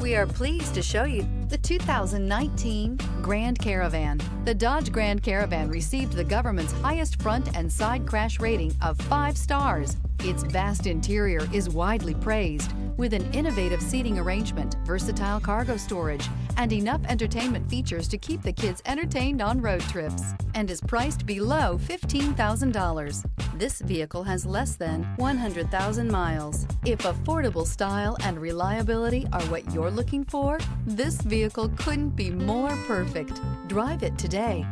We are pleased to show you the 2019 Grand Caravan. The Dodge Grand Caravan received the government's highest front and side crash rating of 5 stars. Its vast interior is widely praised, with an innovative seating arrangement, versatile cargo storage, and enough entertainment features to keep the kids entertained on road trips, and is priced below $15,000. This vehicle has less than 100,000 miles. If affordable style and reliability are what you're looking for, this vehicle couldn't be more perfect. Drive it today.